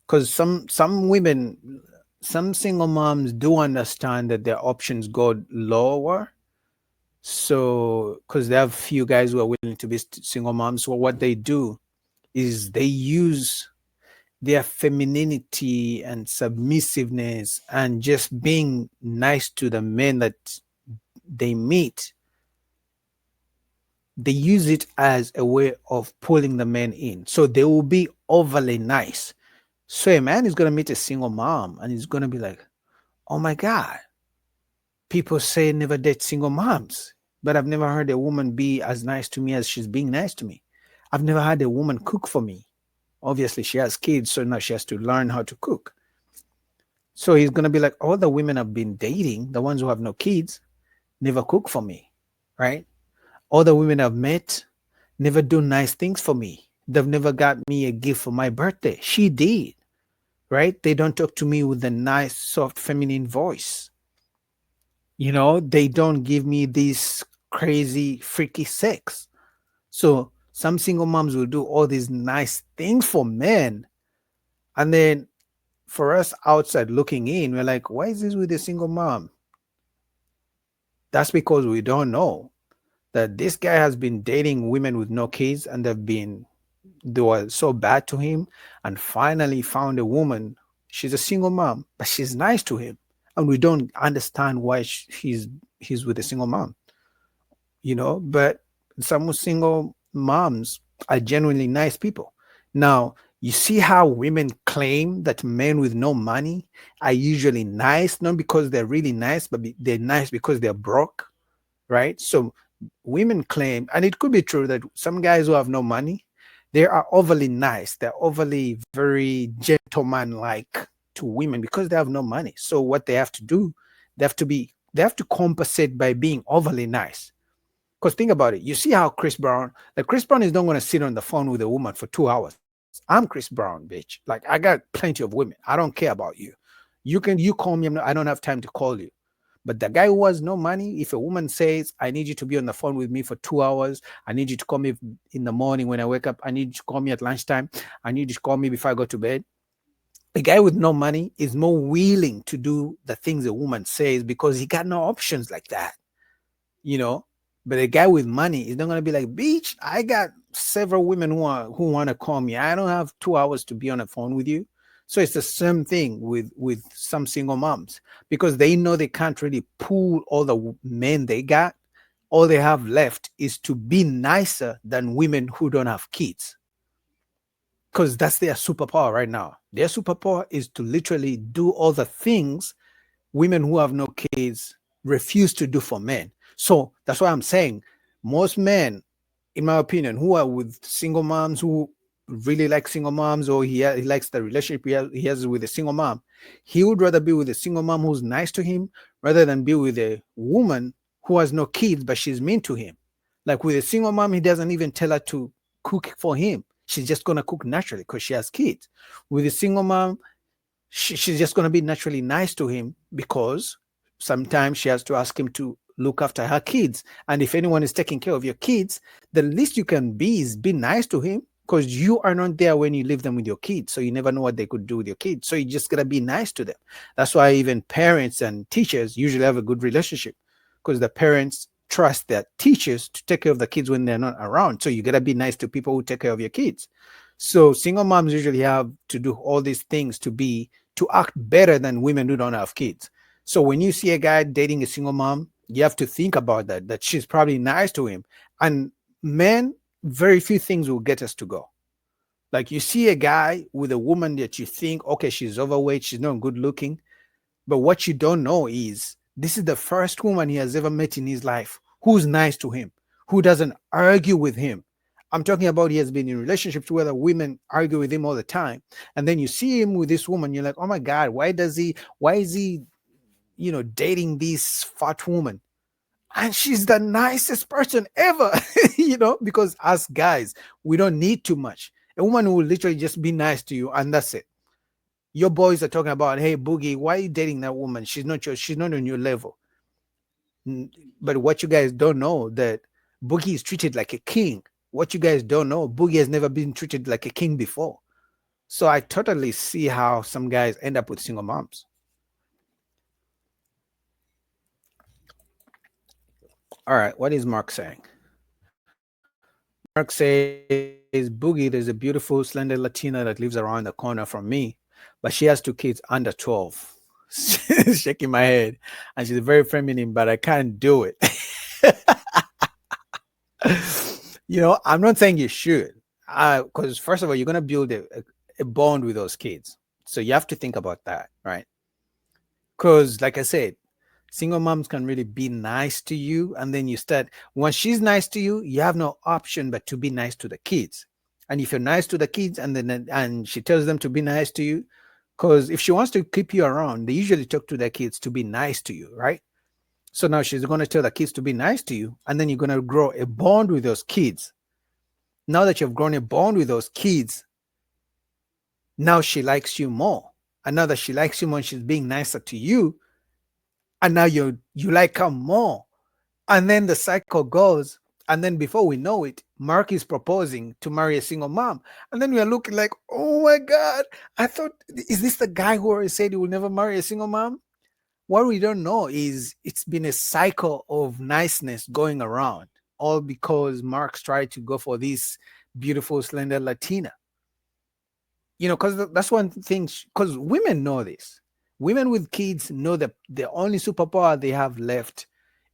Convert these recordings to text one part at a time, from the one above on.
Because some women, some single moms do understand that their options go lower. So, because they have few guys who are willing to be single moms, so what they do is they use their femininity and submissiveness and just being nice to the men that they meet. They use it as a way of pulling the men in. So they will be overly nice. So a man is going to meet a single mom and he's going to be like, oh my God, people say never date single moms, but I've never heard a woman be as nice to me as she's being nice to me. I've never had a woman cook for me. Obviously, she has kids, so now she has to learn how to cook. So he's going to be like, all the women I've been dating, the ones who have no kids, never cook for me, right? All the women I've met never do nice things for me. They've never got me a gift for my birthday. She did, right? They don't talk to me with a nice, soft, feminine voice. You know, they don't give me this crazy, freaky sex. So some single moms will do all these nice things for men. And then for us outside looking in, we're like, why is this with a single mom? That's because we don't know that this guy has been dating women with no kids and they were so bad to him, and finally found a woman. She's a single mom, but she's nice to him. And we don't understand why he's with a single mom, you know, but some single moms are genuinely nice people. Now, you see how women claim that men with no money are usually nice, not because they're really nice, but they're nice because they're broke, right? So women claim, and it could be true, that some guys who have no money, they are overly nice. They're overly very gentleman-like to women because they have no money. So what they have to do, they have to compensate by being overly nice. Because think about it. You see how Chris Brown is not going to sit on the phone with a woman for 2 hours. I'm Chris Brown, bitch. Like, I got plenty of women. I don't care about you. You call me. I don't have time to call you. But the guy who has no money, if a woman says, I need you to be on the phone with me for 2 hours, I need you to call me in the morning when I wake up, I need you to call me at lunchtime, I need you to call me before I go to bed. A guy with no money is more willing to do the things a woman says because he got no options like that, you know. But a guy with money is not going to be like, bitch, I got several women who want to call me. I don't have 2 hours to be on the phone with you. So it's the same thing with some single moms, because they know they can't really pull all the men they got. All they have left is to be nicer than women who don't have kids, because that's their superpower right now. Their superpower is to literally do all the things women who have no kids refuse to do for men. So that's why I'm saying most men, in my opinion, who are with single moms, who really like single moms, or he likes the relationship he has with a single mom, he would rather be with a single mom who's nice to him rather than be with a woman who has no kids but she's mean to him. Like with a single mom, he doesn't even tell her to cook for him. She's just gonna cook naturally because she has kids. With a single mom, she's just gonna be naturally nice to him because sometimes she has to ask him to look after her kids. And if anyone is taking care of your kids, the least you can be is be nice to him, because you are not there when you leave them with your kids. So you never know what they could do with your kids. So you just gotta be nice to them. That's why even parents and teachers usually have a good relationship, because the parents trust their teachers to take care of the kids when they're not around. So you gotta be nice to people who take care of your kids. So single moms usually have to do all these things to act better than women who don't have kids. So when you see a guy dating a single mom, you have to think about that she's probably nice to him. And men, very few things will get us to go. Like, you see a guy with a woman that you think, okay, she's overweight, she's not good looking, but what you don't know is this is the first woman he has ever met in his life who's nice to him, who doesn't argue with him. I'm talking about, he has been in relationships where the women argue with him all the time. And then you see him with this woman, you're like, oh my God, why is he, dating this fat woman? And she's the nicest person ever, because us guys, we don't need too much. A woman will literally just be nice to you, and that's it. Your boys are talking about, hey, Boogie, why are you dating that woman? She's not on your level. But what you guys don't know, that Boogie is treated like a king. What you guys don't know, Boogie has never been treated like a king before. So I totally see how some guys end up with single moms. All right, what is Mark saying? Mark says, Boogie, there's a beautiful, slender Latina that lives around the corner from me, but she has two kids under 12. Shaking my head. And she's very feminine, but I can't do it. I'm not saying you should. Because, first of all, you're going to build a bond with those kids. So you have to think about that, right? Because, like I said, single moms can really be nice to you. And then you start, once she's nice to you, you have no option but to be nice to the kids. And if you're nice to the kids and she tells them to be nice to you, because if she wants to keep you around, they usually talk to their kids to be nice to you, right? So now she's going to tell the kids to be nice to you. And then you're going to grow a bond with those kids. Now that you've grown a bond with those kids, now she likes you more. And now that she likes you more, she's being nicer to you, and now you like her more. And then the cycle goes. And then before we know it, Mark is proposing to marry a single mom. And then we are looking like, oh my God, I thought, is this the guy who already said he will never marry a single mom? What we don't know is it's been a cycle of niceness going around, all because Mark's tried to go for this beautiful, slender Latina. Because that's one thing, because women know this. Women with kids know that the only superpower they have left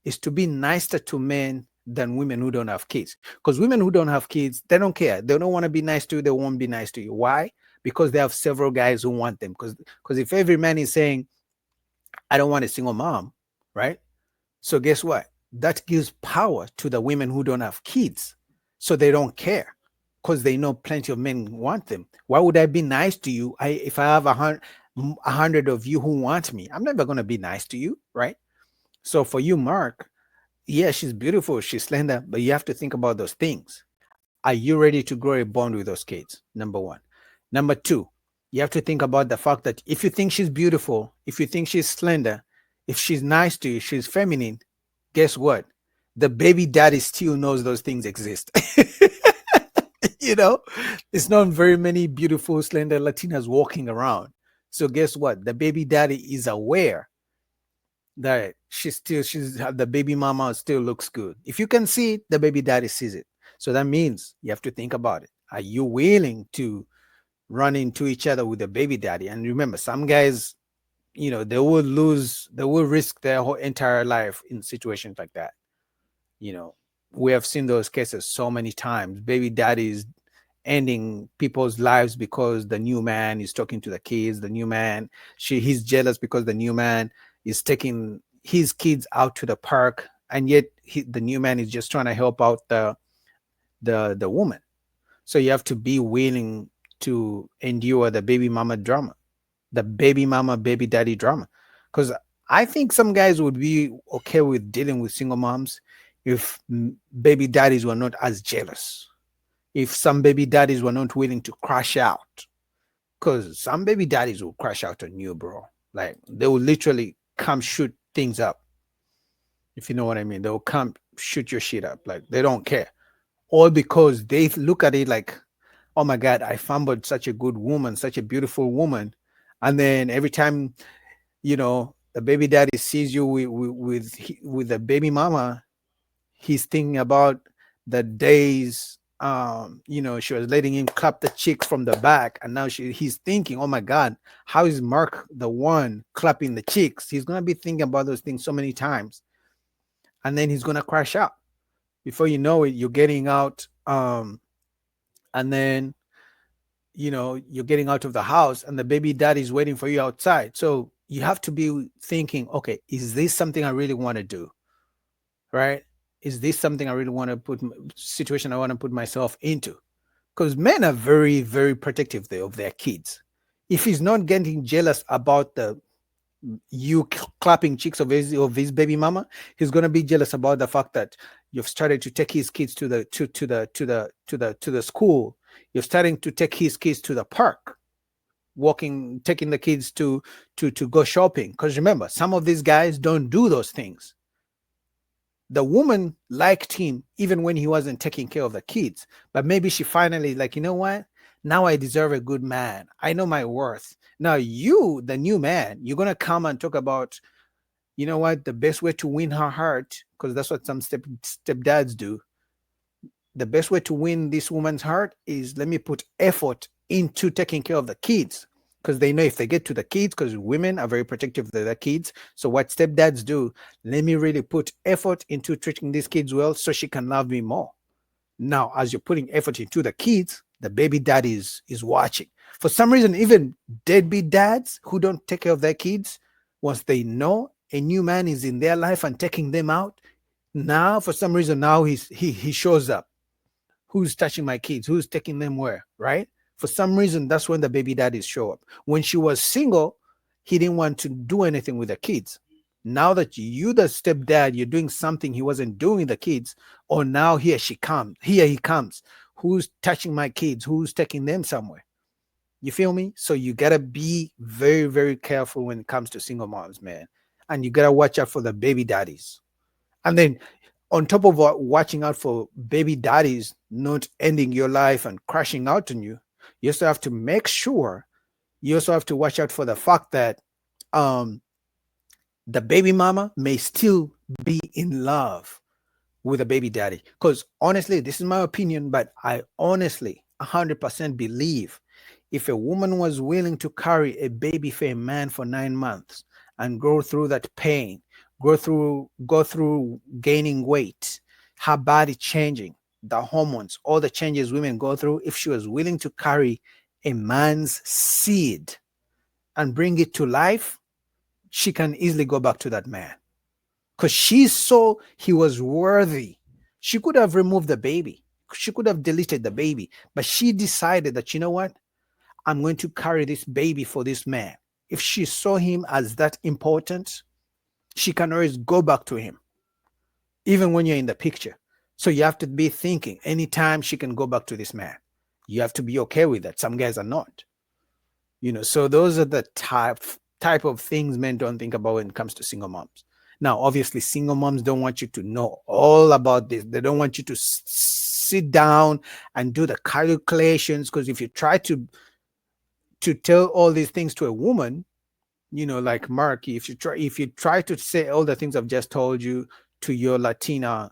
is to be nicer to men than women who don't have kids. Because women who don't have kids, they don't care. They don't want to be nice to you. They won't be nice to you. Why? Because they have several guys who want them. Because if every man is saying, I don't want a single mom, right? So guess what? That gives power to the women who don't have kids. So they don't care because they know plenty of men want them. Why would I be nice to you if I have 100 of you who want me? I'm never going to be nice to you, right? So for you, Mark, yeah, she's beautiful, she's slender, but you have to think about those things. Are you ready to grow a bond with those kids? Number one. Number two, you have to think about the fact that if you think she's beautiful, if you think she's slender, if she's nice to you, she's feminine, guess what? The baby daddy still knows those things exist. you know, there's not very many beautiful, slender Latinas walking around. So guess what? The baby daddy is aware that the baby mama still looks good. If you can see it, the baby daddy sees it. So that means you have to think about it. Are you willing to run into each other with the baby daddy? And remember, some guys, they will risk their whole entire life in situations like that. We have seen those cases so many times. Baby daddies ending people's lives because the new man is talking to the kids. The new man, he's jealous because the new man is taking his kids out to the park, and yet the new man is just trying to help out the woman. So you have to be willing to endure the baby mama drama, the baby mama baby daddy drama, because I think some guys would be okay with dealing with single moms if baby daddies were not as jealous, if some baby daddies were not willing to crash out, because some baby daddies will crash out on you, bro. Like, they will literally come shoot things up, if you know what I mean. They will come shoot your shit up. Like, they don't care, all because they look at it like, oh my God, I fumbled such a good woman, such a beautiful woman. And then every time, the baby daddy sees you with the baby mama, he's thinking about the days, she was letting him clap the chicks from the back, and now he's thinking, oh my God, how is Mark the one clapping the chicks? He's gonna be thinking about those things so many times, and then he's gonna crash out. Before you know it, you're getting out, and then you're getting out of the house, and the baby daddy is waiting for you outside. So you have to be thinking, okay, is this something I really want to do? Right? Is this something I really want to situation I want to put myself into? Because men are very, very protective of their kids. If he's not getting jealous about you clapping cheeks of his baby mama, he's gonna be jealous about the fact that you've started to take his kids to the school. You're starting to take his kids to the park, taking the kids to go shopping. Because remember, some of these guys don't do those things. The woman liked him even when he wasn't taking care of the kids, but maybe she finally, like, you know what? Now I deserve a good man. I know my worth. Now you, the new man, you're gonna come and talk about, you know what, the best way to win her heart, because that's what some stepdads do. The best way to win this woman's heart is, let me put effort into taking care of the kids, because they know if they get to the kids, because women are very protective of their kids. So what stepdads do, let me really put effort into treating these kids well so she can love me more. Now, as you're putting effort into the kids, the baby dad is watching. For some reason, even deadbeat dads who don't take care of their kids, once they know a new man is in their life and taking them out, now for some reason now he shows up. Who's touching my kids? Who's taking them where? Right? For some reason, that's when the baby daddies show up. When she was single, he didn't want to do anything with the kids. Now that you, the stepdad, you're doing something he wasn't doing with the kids, or now here he comes. Who's touching my kids? Who's taking them somewhere? You feel me? So you gotta be very, very careful when it comes to single moms, man. And you gotta watch out for the baby daddies. And then on top of watching out for baby daddies not ending your life and crashing out on you, you also have to make sure, you also have to watch out for the fact that um, the baby mama may still be in love with a baby daddy. Because honestly, this is my opinion, but I honestly 100% believe if a woman was willing to carry a baby for a man for 9 months and go through that pain, go through gaining weight, her body changing, the hormones, all the changes women go through, if she was willing to carry a man's seed and bring it to life, she can easily go back to that man because she saw he was worthy. She could have removed the baby, she could have deleted the baby, but she decided that, you know what, I'm going to carry this baby for this man. If she saw him as that important, she can always go back to him, even when you're in the picture. So you have to be thinking anytime she can go back to this man. You have to be okay with that. Some guys are not. So those are the type of things men don't think about when it comes to single moms. Now, obviously, single moms don't want you to know all about this. They don't want you to sit down and do the calculations, because if you try to tell all these things to a woman, like Mark, if you try to say all the things I've just told you to your Latina,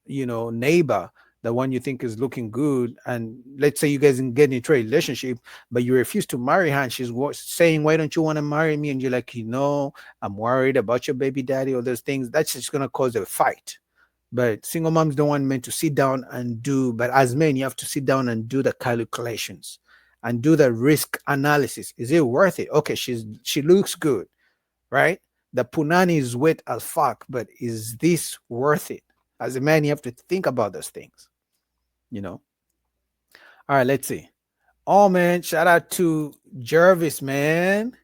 neighbor, the one you think is looking good, and let's say you guys get into a relationship, but you refuse to marry her, and she's saying, why don't you want to marry me? And you're like, I'm worried about your baby daddy, all those things. That's just going to cause a fight. But single moms don't want men to sit down and do, but as men, you have to sit down and do the calculations and do the risk analysis. Is it worth it? Okay, she looks good, right? The punani is wet as fuck, but is this worth it? As a man, you have to think about those things, All right, let's see. Oh man, shout out to Jervis, man.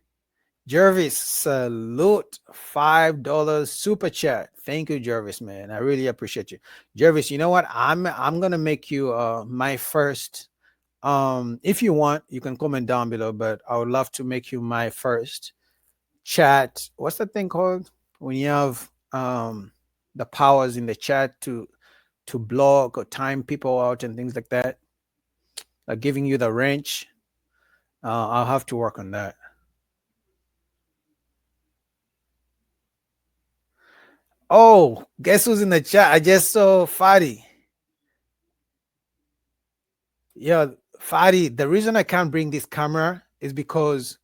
Jervis, salute, $5 super chat. Thank you, Jervis, man. I really appreciate you. Jervis, you know what? I'm gonna make you my first. If you want, you can comment down below, but I would love to make you my first chat. What's that thing called when you have the powers in the chat to block or time people out and things like that, like giving you the wrench? I'll have to work on that. Oh, guess who's in the chat? I just saw Fadi. Yeah, Fadi, the reason I can't bring this camera is because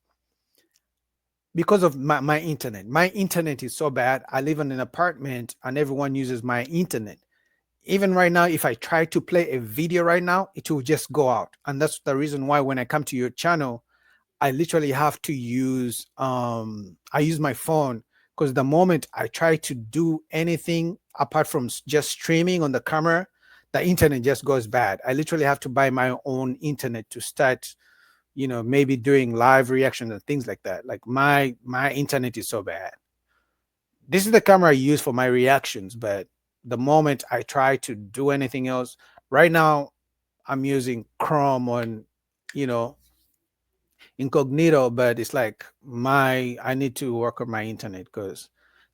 of my internet. My internet is so bad. I live in an apartment and everyone uses my internet. Even right now, if I try to play a video right now, it will just go out. And that's the reason why when I come to your channel, I literally have to use I use my phone, because the moment I try to do anything apart from just streaming on the camera, the internet just goes bad. I literally have to buy my own internet to start, maybe doing live reactions and things like that. Like my internet is so bad. This is the camera I use for my reactions, but the moment I try to do anything else, right now I'm using Chrome on, incognito, but it's like I need to work on my internet, because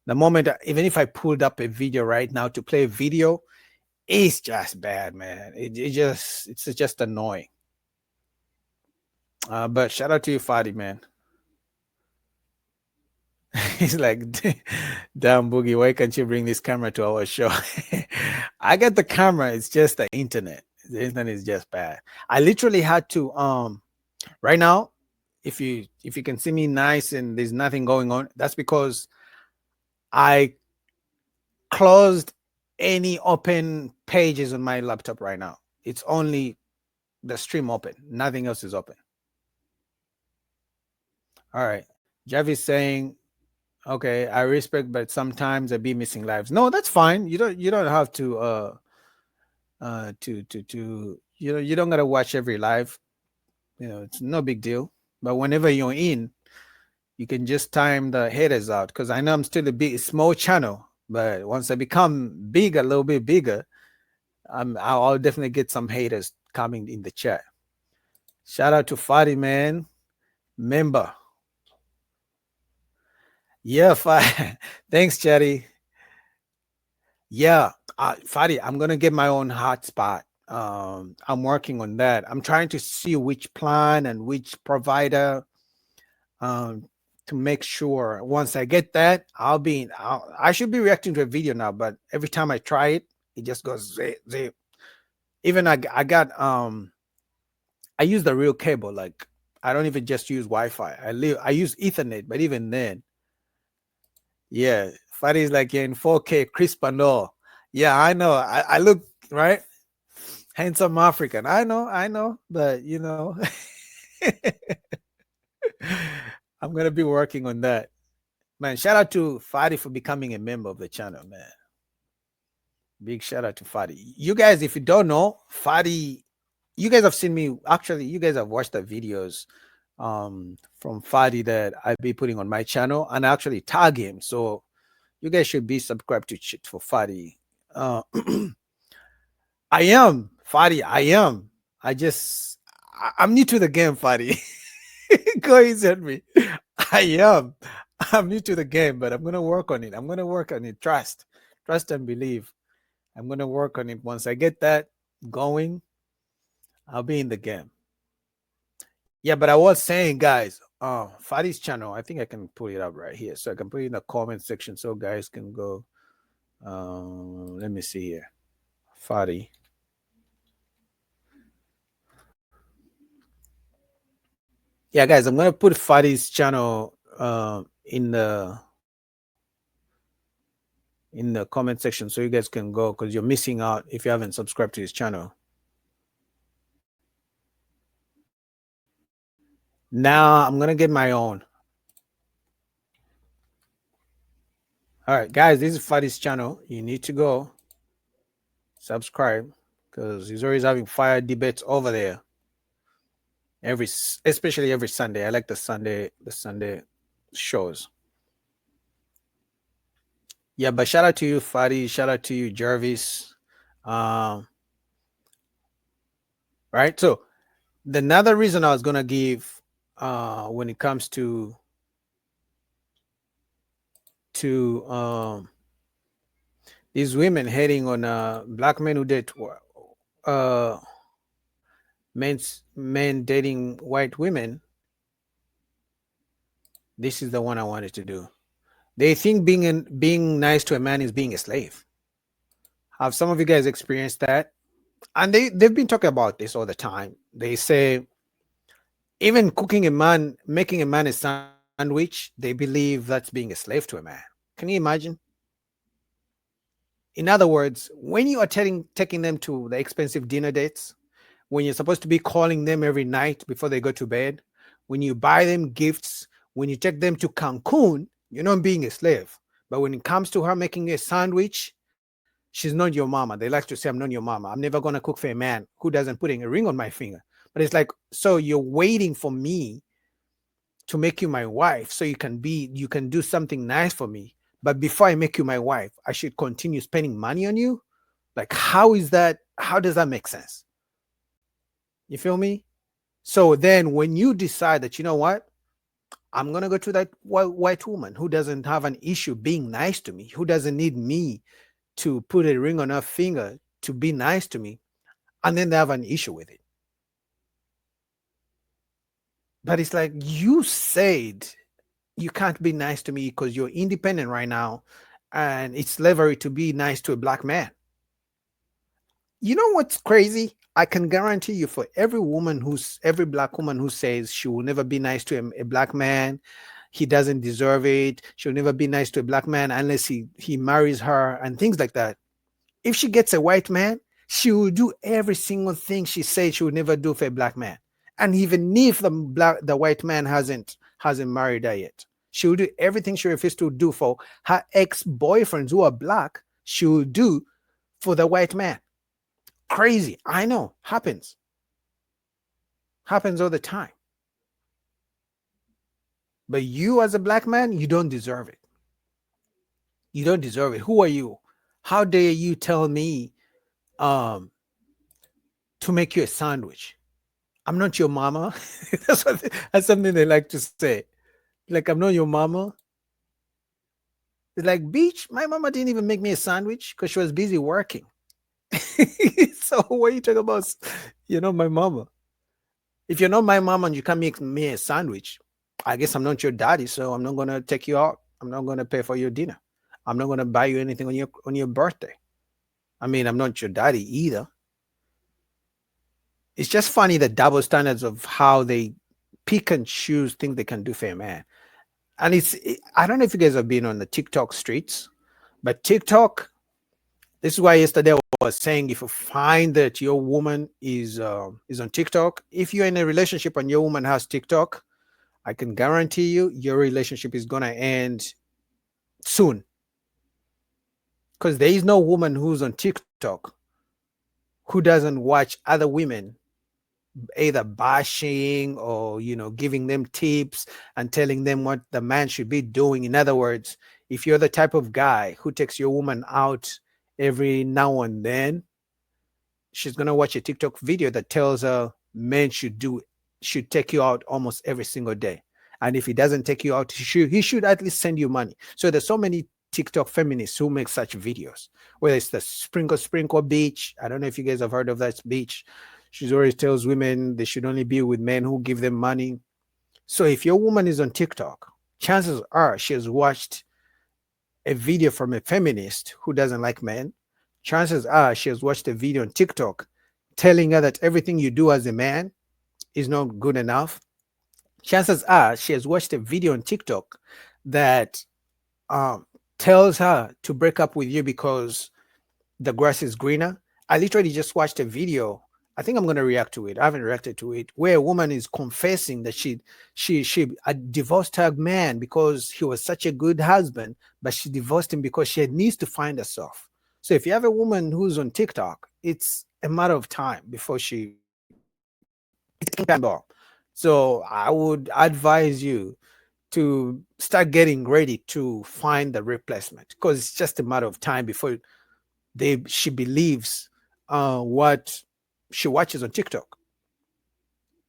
the moment, even if I pulled up a video right now to play a video, it's just bad, man. It's just annoying. But shout out to you, Fadi, man. He's like, damn, Boogie, why can't you bring this camera to our show? I got the camera. It's just the internet. The internet is just bad. I literally had to right now. If you can see me nice and there's nothing going on, that's because I closed any open pages on my laptop right now. It's only the stream open. Nothing else is open. All right. Jeff is saying, okay, I respect, but sometimes I be missing lives. No, that's fine. You don't have to you don't gotta watch every live. It's no big deal. But whenever you're in, you can just time the haters out. Because I know I'm still a big small channel, but once I become big, a little bit bigger, I'll definitely get some haters coming in the chat. Shout out to Fadi, man. Member. Yeah, Fadi. Thanks, Chatty. Yeah, Fadi, I'm gonna get my own hotspot. I'm working on that. I'm trying to see which plan and which provider um, to make sure. Once I get that, I should be reacting to a video now, but every time I try it, it just goes zip. Even I got I use the real cable. Like I don't even just use Wi-Fi. I use Ethernet, but even then, yeah, Fadi is like in 4K crisp and all. Yeah, I know. I look right, handsome African. I know, but I'm gonna be working on that. Man, shout out to Fadi for becoming a member of the channel, man. Big shout out to Fadi. You guys, if you don't know, Fadi, you guys have seen me. Actually, you guys have watched the videos from Fadi that I be putting on my channel and I actually tag him. So you guys should be subscribed to for Fadi. Uh, I am Fadi. I am. I'm new to the game, Fadi. Go ahead at me. I am. I'm new to the game, but I'm gonna work on it. I'm gonna work on it. Trust and believe. I'm gonna work on it. Once I get that going, I'll be in the game. Yeah, but I was saying, guys, Fadi's channel. I think I can pull it up right here, so I can put it in the comment section, so guys can go. Let me see here, Fadi. Yeah, guys, I'm gonna put Fadi's channel in the comment section so you guys can go because you're missing out if you haven't subscribed to his channel. Now I'm gonna get my own. All right, guys, this is Fadi's channel. You need to go subscribe because he's always having fire debates over there. Especially every Sunday. I like the Sunday shows. Yeah, but shout out to you, Fadi. Shout out to you, Jarvis. Um, right. So another reason I was gonna give when it comes to these women hating on black men who date uh men dating white women. This is the one I wanted to do. They think being nice to a man is being a slave. Have some of you guys experienced that? And they've been talking about this all the time. They say even making a man a sandwich, they believe that's being a slave to a man. Can you imagine? In other words, when you are taking them to the expensive dinner dates, when you're supposed to be calling them every night before they go to bed, when you buy them gifts, when you take them to Cancun, you're not being a slave. But when it comes to her making a sandwich, she's not your mama. They like to say, I'm not your mama. I'm never going to cook for a man who doesn't put a ring on my finger. But it's like, so you're waiting for me to make you my wife so you can do something nice for me. But before I make you my wife, I should continue spending money on you. Like, how is that? How does that make sense? You feel me? So then when you decide that, you know what, I'm going to go to that white woman who doesn't have an issue being nice to me, who doesn't need me to put a ring on her finger to be nice to me, and then they have an issue with it. But it's like you said you can't be nice to me because you're independent right now, and it's slavery to be nice to a black man. You know what's crazy? I can guarantee you, for every black woman who says she will never be nice to a black man, he doesn't deserve it. She'll never be nice to a black man unless he marries her and things like that. If she gets a white man, she will do every single thing she said she would never do for a black man. And even if the white man hasn't married her yet, she will do everything she refused to do for her ex-boyfriends who are black. She will do for the white man. Crazy. I know. Happens all the time. But you as a black man, you don't deserve it. You don't deserve it. Who are you? How dare you tell me um to make you a sandwich? I'm not your mama. That's something they like to say. Like, I'm not your mama. It's like, bitch, my mama didn't even make me a sandwich because she was busy working. So what are you talking about? You're not my mama. If you're not my mom and you can't make me a sandwich, I guess I'm not your daddy, so I'm not gonna take you out. I'm not gonna pay for your dinner. I'm not gonna buy you anything on your birthday. I mean, I'm not your daddy either. It's just funny the double standards of how they pick and choose things they can do for a man. And I don't know if you guys have been on the TikTok streets, but TikTok, this is why yesterday I was saying, if you find that your woman is on TikTok, if you're in a relationship and your woman has TikTok, I can guarantee you your relationship is gonna end soon. Because there is no woman who's on TikTok who doesn't watch other women either bashing or giving them tips and telling them what the man should be doing. In other words, if you're the type of guy who takes your woman out every now and then, she's going to watch a TikTok video that tells her men should take you out almost every single day. And if he doesn't take you out, he should at least send you money. So there's so many TikTok feminists who make such videos, whether it's the sprinkle beach. I don't know if you guys have heard of that beach. She always tells women they should only be with men who give them money. So if your woman is on TikTok, chances are she has watched a video from a feminist who doesn't like men. Chances are she has watched a video on TikTok telling her that everything you do as a man is not good enough. Chances are she has watched a video on TikTok that um, tells her to break up with you because the grass is greener. I literally just watched a video. I think I'm going to react to it. I haven't reacted to it, where a woman is confessing that she divorced her man because he was such a good husband, but she divorced him because she needs to find herself. So if you have a woman who's on TikTok, it's a matter of time before it's a ball. So I would advise you to start getting ready to find the replacement, because it's just a matter of time before she believes what she watches on TikTok.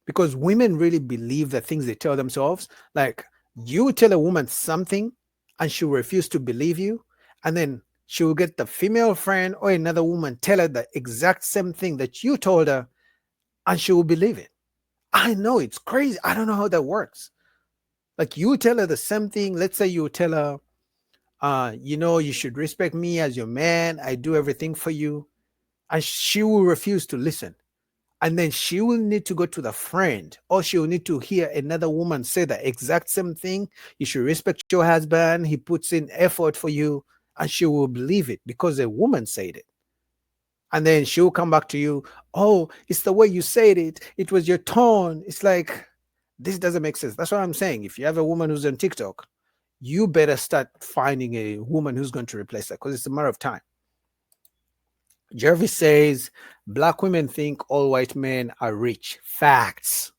Because women really believe the things they tell themselves. Like, you tell a woman something and she will refuse to believe you, and then she will get the female friend or another woman tell her the exact same thing that you told her, and she will believe it. I know, it's crazy. I don't know how that works. Like, you tell her the same thing. Let's say you tell her, you should respect me as your man. I do everything for you. And she will refuse to listen. And then she will need to go to the friend, or she will need to hear another woman say the exact same thing. You should respect your husband. He puts in effort for you. And she will believe it because a woman said it. And then she will come back to you. Oh, it's the way you said it. It was your tone. It's like, this doesn't make sense. That's what I'm saying. If you have a woman who's on TikTok, you better start finding a woman who's going to replace her, because it's a matter of time. Jervis says, black women think all white men are rich. Facts.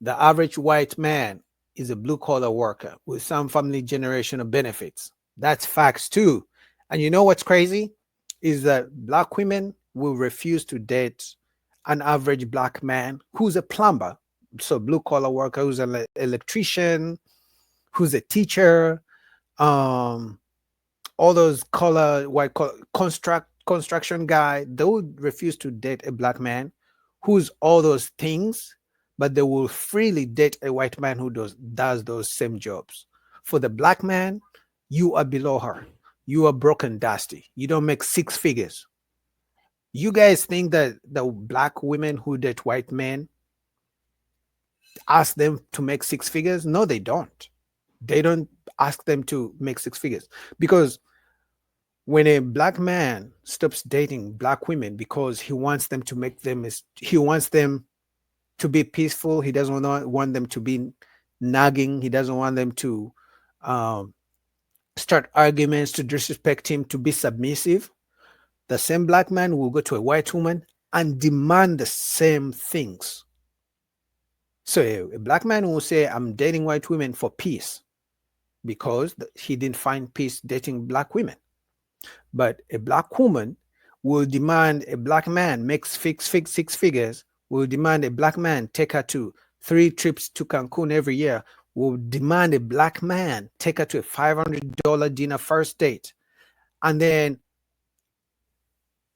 The average white man is a blue-collar worker with some family generational benefits. That's facts too. And you know what's crazy? Is that black women will refuse to date an average black man who's a plumber. So blue-collar worker, who's an electrician, who's a teacher, all those white collar construction guy. They would refuse to date a black man who's all those things, but they will freely date a white man who does those same jobs. For the black man, you are below her. You are broken, dusty. You don't make six figures. You guys think that the black women who date white men ask them to make six figures? No, they don't. They don't ask them to make six figures, because when a black man stops dating black women because he wants them to make them, he wants them to be peaceful, he doesn't want them to be nagging, he doesn't want them to um, start arguments, to disrespect him, to be submissive, the same black man will go to a white woman and demand the same things. So a black man will say, I'm dating white women for peace, because he didn't find peace dating black women. But a black woman will demand a black man makes six figures, will demand a black man take her to 3 trips to Cancun every year, will demand a black man take her to a $500 dinner first date. And then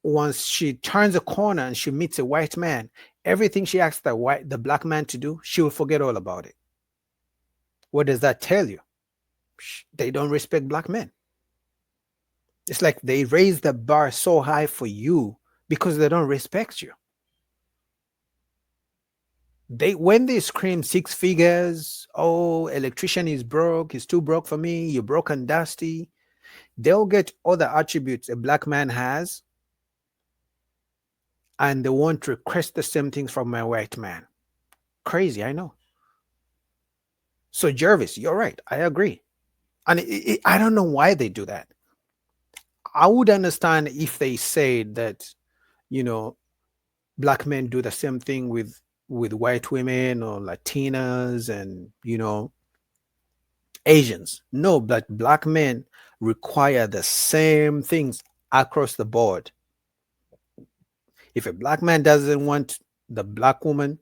once she turns a corner and she meets a white man, everything she asks the black man to do, she will forget all about it. What does that tell you? They don't respect black men. It's like they raise the bar so high for you because they don't respect you. When they scream six figures, oh, electrician is broke, he's too broke for me, you're broke and dusty, they'll get all the attributes a black man has, and they won't request the same things from a white man. Crazy, I know. So Jervis, you're right, I agree. And I don't know why they do that. I would understand if they said that, you know, black men do the same thing with white women or Latinas and, you know, Asians. No, but black men require the same things across the board. If a black man doesn't want the black woman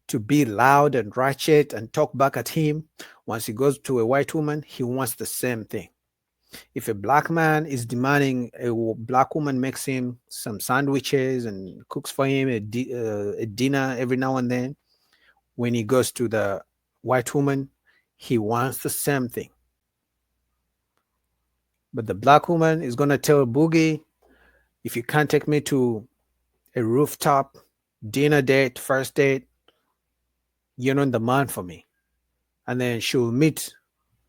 to be loud and ratchet and talk back at him, once he goes to a white woman, he wants the same thing. If a black man is demanding a black woman makes him some sandwiches and cooks for him a dinner every now and then, when he goes to the white woman, he wants the same thing. But the black woman is going to tell Boogie, if you can't take me to a rooftop dinner date, first date, you're not the man for me. And then she'll meet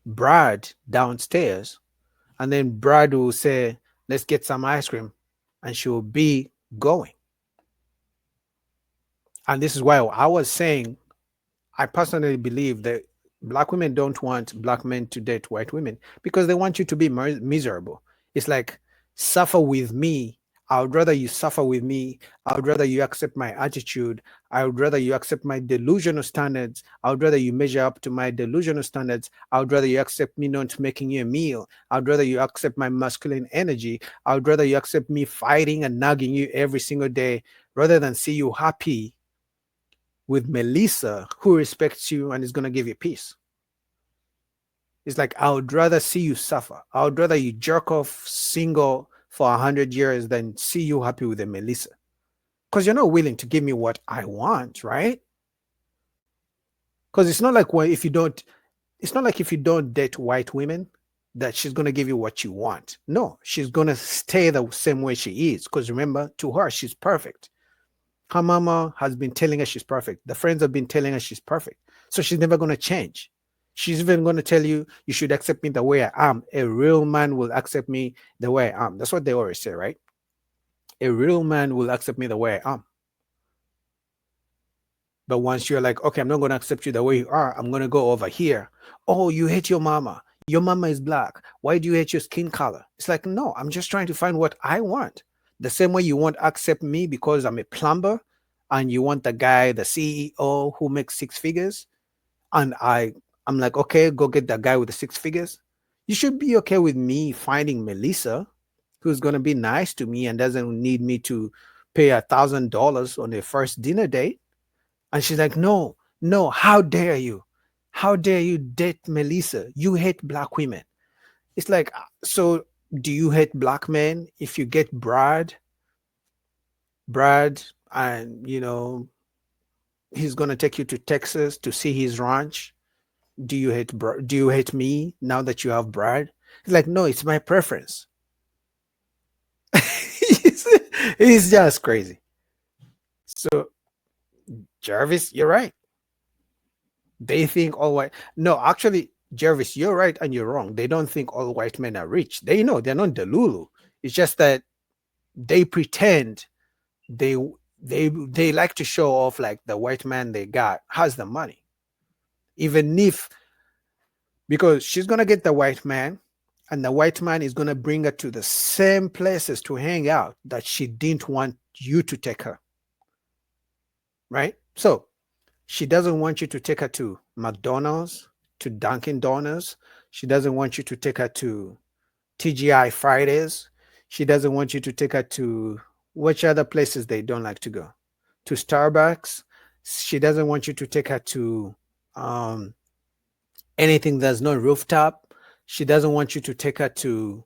Brad downstairs. And then Brad will say, let's get some ice cream. And she'll be going. And this is why I was saying, I personally believe that black women don't want black men to date white women because they want you to be miserable. It's like, suffer with me. I would rather you suffer with me. I would rather you accept my attitude. I would rather you accept my delusional standards. I would rather you measure up to my delusional standards. I would rather you accept me not making you a meal. I would rather you accept my masculine energy. I would rather you accept me fighting and nagging you every single day rather than see you happy with Melissa, who respects you and is going to give you peace. It's like, I would rather see you suffer. I would rather you jerk off single for 100 years than see you happy with a Melissa. Because you're not willing to give me what I want, right? Because it's not like it's not like if you don't date white women that she's going to give you what you want. No, she's going to stay the same way she is. Because remember, to her, she's perfect. Her mama has been telling her she's perfect. The friends have been telling her she's perfect. So she's never going to change. She's even going to tell you, you should accept me the way I am. A real man will accept me the way I am. That's what they always say, right? A real man will accept me the way I am. But once you're like, okay, I'm not going to accept you the way you are, I'm going to go over here. Oh, you hate your mama. Your mama is black. Why do you hate your skin color? It's like, no, I'm just trying to find what I want. The same way you won't accept me because I'm a plumber and you want the guy, the CEO who makes six figures. And I'm like, okay, go get that guy with the six figures. You should be okay with me finding Melissa, who's going to be nice to me and doesn't need me to pay $1,000 on their first dinner date. And she's like, no, how dare you? How dare you date Melissa? You hate black women. It's like, so do you hate black men if you get Brad and, you know, he's gonna take you to Texas to see his ranch. Do you hate me now that you have Brad? He's like, no, it's my preference. he's, he's just crazy. So Jarvis, you're right. They think all white. No, actually, Jarvis, you're right and you're wrong. They don't think all white men are rich. They know they're not Delulu. It's just that they pretend they they like to show off like the white man they got has the money. Even if because she's gonna get the white man, and the white man is gonna bring her to the same places to hang out that she didn't want you to take her. Right? So she doesn't want you to take her to McDonald's, to Dunkin' Donuts. She doesn't want you to take her to TGI Fridays. She doesn't want you to take her to which other places they don't like to go. To Starbucks. She doesn't want you to take her to um, anything that's not rooftop. She doesn't want you to take her to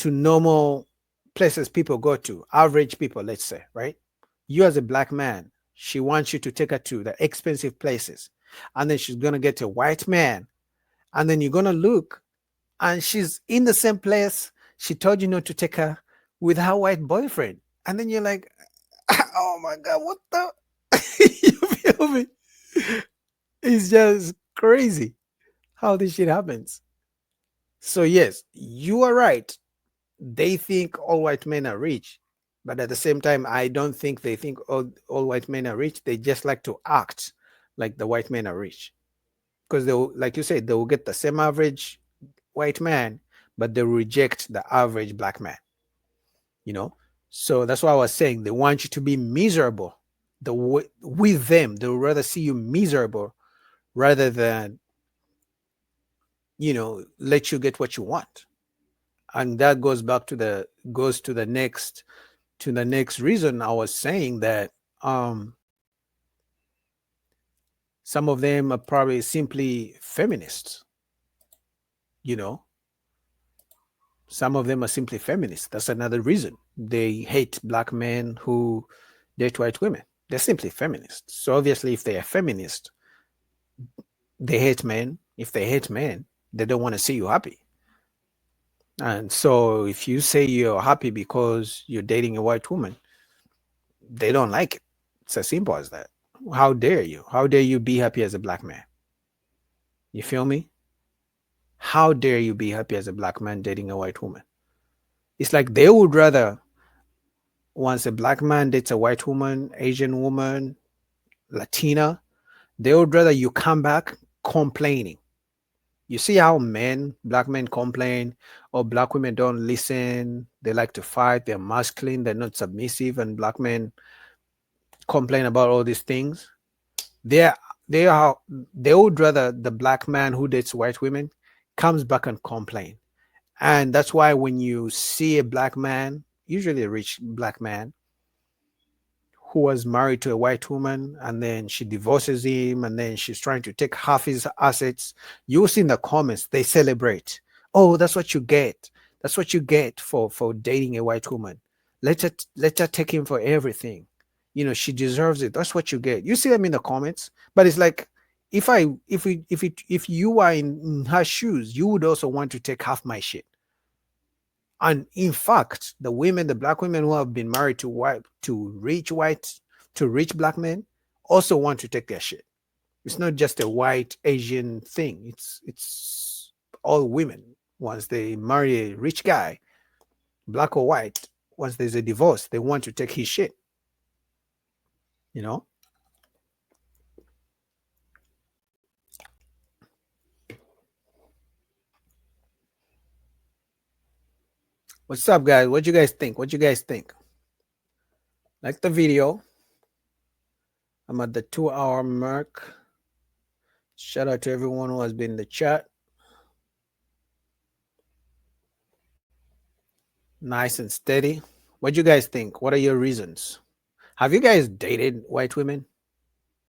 normal places people go to, average people, let's say, right? You as a black man, she wants you to take her to the expensive places. And then she's gonna get a white man. And then you're gonna look and she's in the same place she told you not to take her with her white boyfriend. And then you're like, oh my god, what the you feel me? It's just crazy how this shit happens. So yes, you are right. They think all white men are rich, but at the same time, I don't think they think all white men are rich. They just like to act like the white men are rich because they'll, like you said, they will get the same average white man, but they reject the average black man. You know, so that's why I was saying they want you to be miserable. With them, they would rather see you miserable rather than let you get what you want. And that goes to the next reason I was saying that um, some of them are probably simply feminists. You know, some of them are simply feminists. That's another reason they hate black men who date white women. They're simply feminists. So obviously, if they are feminists, they hate men. If they hate men, they don't want to see you happy. And so if you say you're happy because you're dating a white woman, they don't like it. It's as simple as that. How dare you? How dare you be happy as a black man? You feel me? How dare you be happy as a black man dating a white woman? It's like they would rather, once a black man dates a white woman, Asian woman, Latina, they would rather you come back complaining. You see how black men complain, or black women don't listen, they like to fight, they're masculine, they're not submissive, and black men complain about all these things. They're they are they would rather the black man who dates white women comes back and complain. And that's why when you see a black man, usually a rich black man, who was married to a white woman and then she divorces him and then she's trying to take half his assets, you'll see in the comments they celebrate. Oh, that's what you get. That's what you get for dating a white woman. Let her take him for everything. She deserves it. That's what you get. You see them in the comments, but it's like if you are in her shoes, you would also want to take half my shit. And in fact, the black women who have been married to rich black men also want to take their shit. It's not just a white Asian thing. It's all women. Once they marry a rich guy, black or white, once there's a divorce, they want to take his shit. You know? What's up, guys? What you guys think? What you guys think? Like the video. I'm at the 2-hour mark. Shout out to everyone who has been in the chat. Nice and steady. What do you guys think? What are your reasons? Have you guys dated white women?